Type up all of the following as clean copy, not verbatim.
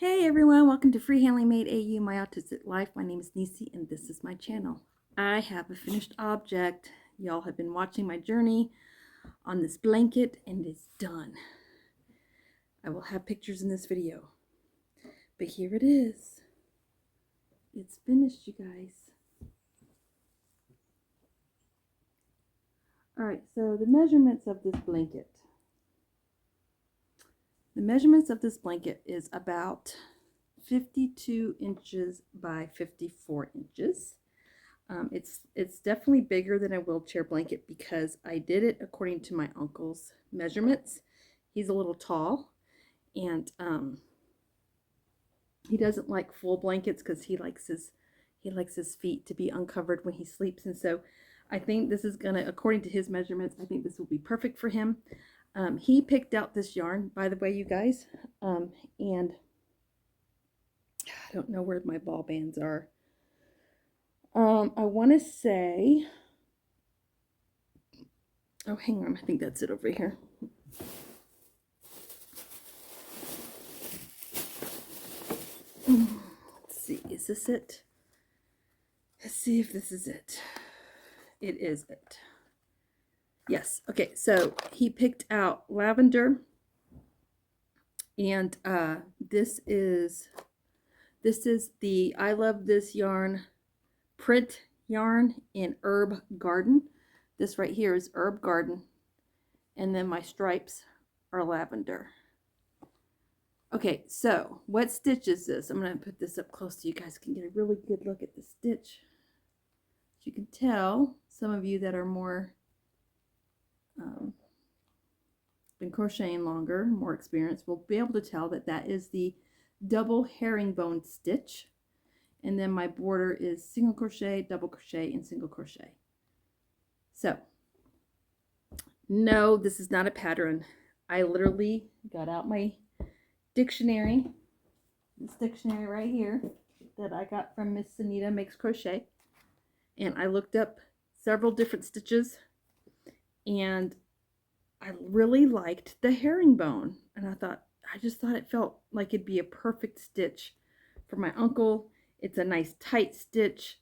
Hey everyone, welcome to Free Handling Made AU, My Autistic Life. My name is Nisi and this is my channel. I have a finished object. Y'all have been watching my journey on this blanket and it's done. I will have pictures in this video. But here it is. It's finished, you guys. Alright, so the measurements of this blanket. The measurements of this blanket is about 52 inches by 54 inches. It's definitely bigger than a wheelchair blanket because I did it according to my uncle's measurements. He's a little tall and he doesn't like full blankets because he likes his feet to be uncovered when he sleeps, and so I think this is gonna, according to his measurements, I think this will be perfect for him. He picked out this yarn, by the way, you guys, and I don't know where my ball bands are. I want to say, oh, hang on, I think that's it over here. Let's see, is this it? Let's see if this is it. It is it. Yes. Okay, so he picked out lavender, and this is the I Love This Yarn print yarn in Herb Garden. This right here is Herb Garden, and then my stripes are lavender. Okay, so what stitch is this? I'm going to put this up close so you guys can get a really good look at the stitch. As you can tell, some of you that are more been crocheting longer, more experienced, will be able to tell that that is the double herringbone stitch. And then my border is single crochet, double crochet, and single crochet. So, no, this is not a pattern. I literally got out my dictionary, this dictionary right here that I got from Miss Anita Makes Crochet, and I looked up several different stitches, and I really liked the herringbone, and I just thought it felt like it'd be a perfect stitch for my uncle. It's a nice tight stitch.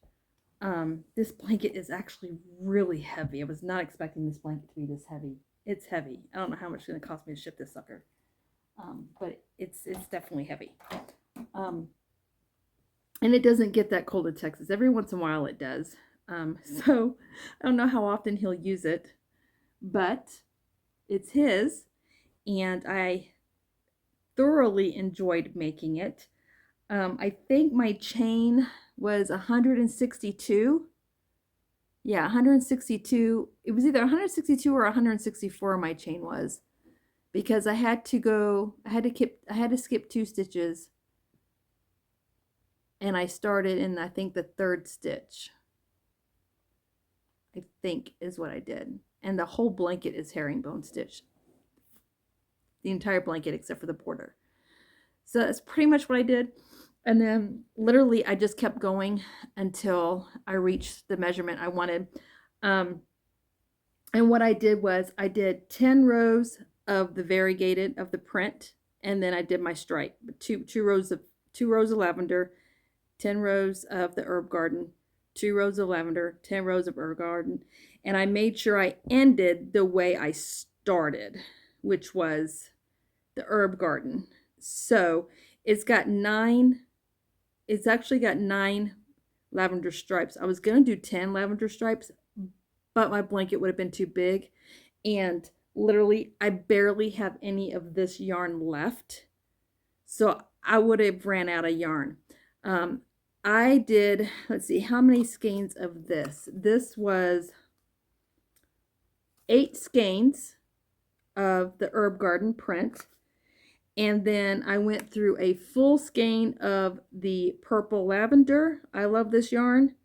This blanket is actually really heavy. I was not expecting this blanket to be this heavy. It's heavy. I don't know how much it's going to cost me to ship this sucker, but it's definitely heavy. And it doesn't get that cold in Texas. Every once in a while it does. So I don't know how often he'll use it, but it's his, and I thoroughly enjoyed making it. I think my chain was 162. Yeah, 162. It was either 162 or 164 my chain was, because I had to skip 2 stitches, and I started in, I think, the 3rd stitch. I think is what I did. And the whole blanket is herringbone stitch. The entire blanket except for the border. So that's pretty much what I did. And then literally I just kept going until I reached the measurement I wanted. And what I did was I did 10 rows of the variegated of the print, and then I did my stripe. Two rows of lavender, 10 rows of the Herb Garden, 2 rows of lavender, 10 rows of Herb Garden, and I made sure I ended the way I started, which was the Herb Garden. So it's actually got 9 lavender stripes. I was going to do 10 lavender stripes, but my blanket would have been too big, and literally I barely have any of this yarn left, so I would have ran out of yarn. I did, let's see, how many skeins of this? This was 8 skeins of the Herb Garden print. And then I went through a full skein of the purple lavender. I love this yarn.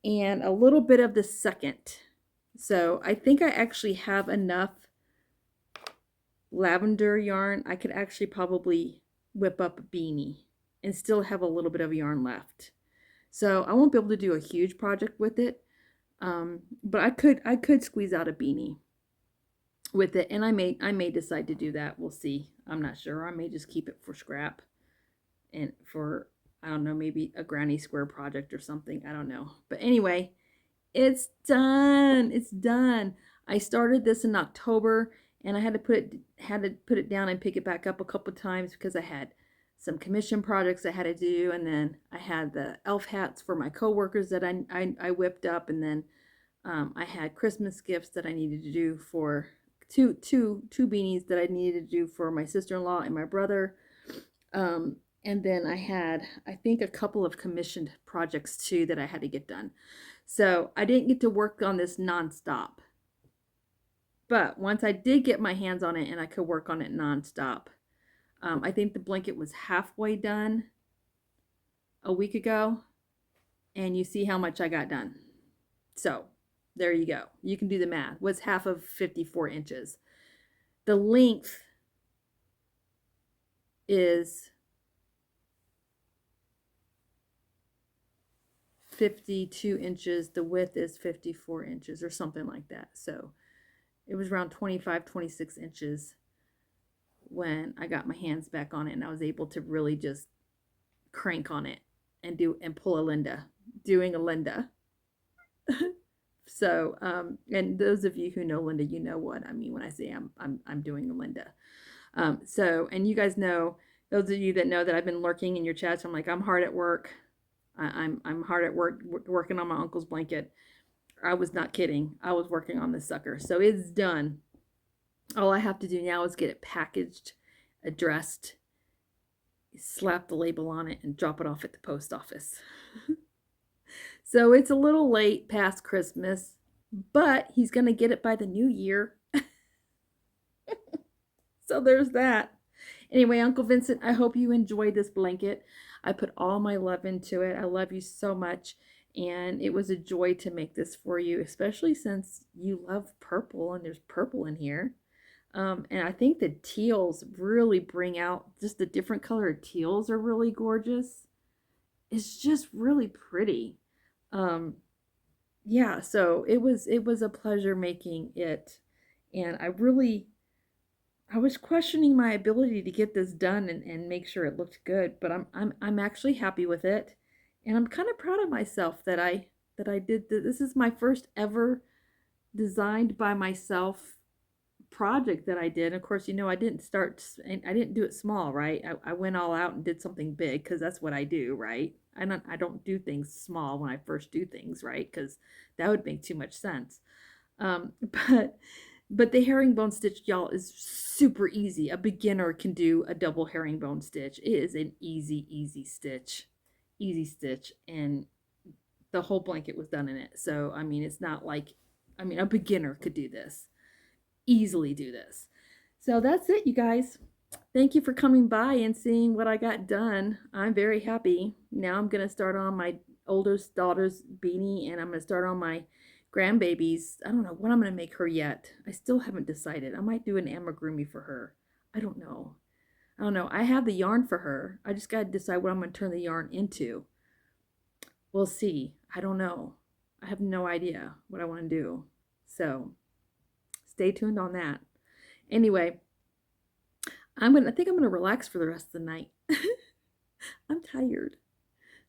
And a little bit of the second. So I think I actually have enough lavender yarn. I could actually probably whip up a beanie and still have a little bit of yarn left. So I won't be able to do a huge project with it, but I could squeeze out a beanie with it, and I may decide to do that. We'll see. I'm not sure. I may just keep it for scrap. and for, I don't know, maybe a granny square project or something. I don't know. But anyway, it's done. It's done. I started this in October, and I had to put it down and pick it back up a couple times because I had some commission projects I had to do, and then I had the elf hats for my coworkers that I whipped up, and then I had Christmas gifts that I needed to do for two beanies that I needed to do for my sister-in-law and my brother. And then I had, I think, a couple of commissioned projects too that I had to get done. So I didn't get to work on this nonstop. But once I did get my hands on it and I could work on it nonstop, I think the blanket was halfway done a week ago. And you see how much I got done. So there you go. You can do the math. What's half of 54 inches? The length is 52 inches. The width is 54 inches or something like that. So it was around 25, 26 inches when I got my hands back on it, and I was able to really just crank on it and pull a Linda, doing a Linda. So, and those of you who know Linda, you know what I mean when I say I'm doing a Linda. So, and you guys know, those of you that know that I've been lurking in your chats, I'm like, I'm hard at work. I'm hard at work working on my uncle's blanket. I was not kidding. I was working on this sucker. So it's done. All I have to do now is get it packaged, addressed, slap the label on it, and drop it off at the post office. So it's a little late past Christmas, but he's going to get it by the new year. So there's that. Anyway, Uncle Vincent, I hope you enjoyed this blanket. I put all my love into it. I love you so much. And it was a joy to make this for you, especially since you love purple and there's purple in here. And I think the teals really bring out, just the different colored teals are really gorgeous. It's just really pretty. Yeah, so it was a pleasure making it. And I was questioning my ability to get this done and make sure it looked good, but I'm actually happy with it. And I'm kind of proud of myself that I did this. This is my first ever designed by myself project that I did. And of course, you know, I didn't do it small, right? I went all out and did something big because that's what I do, right? I don't do things small when I first do things, right? Because that would make too much sense. But the herringbone stitch, y'all, is super easy. A beginner can do a double herringbone stitch. It is an easy stitch. Easy stitch, and the whole blanket was done in it. So, I mean, it's not like, I mean, a beginner could do this. Easily do this. So that's it, you guys. Thank you for coming by and seeing what I got done. I'm very happy. Now I'm going to start on my oldest daughter's beanie, and I'm going to start on my grandbabies. I don't know what I'm going to make her yet. I still haven't decided. I might do an amigurumi for her. I don't know. I have the yarn for her. I just got to decide what I'm going to turn the yarn into. We'll see. I don't know. I have no idea what I want to do. So stay tuned on that. Anyway, I think I'm going to relax for the rest of the night. I'm tired.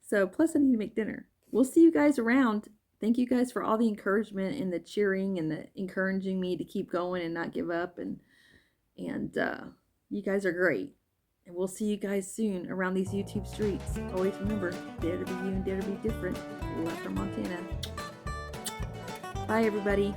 So plus I need to make dinner. We'll see you guys around. Thank you guys for all the encouragement and the cheering and the encouraging me to keep going and not give up. And you guys are great. And we'll see you guys soon around these YouTube streets. Always remember, dare to be you and dare to be different. Lapghan, Montana. Bye, everybody.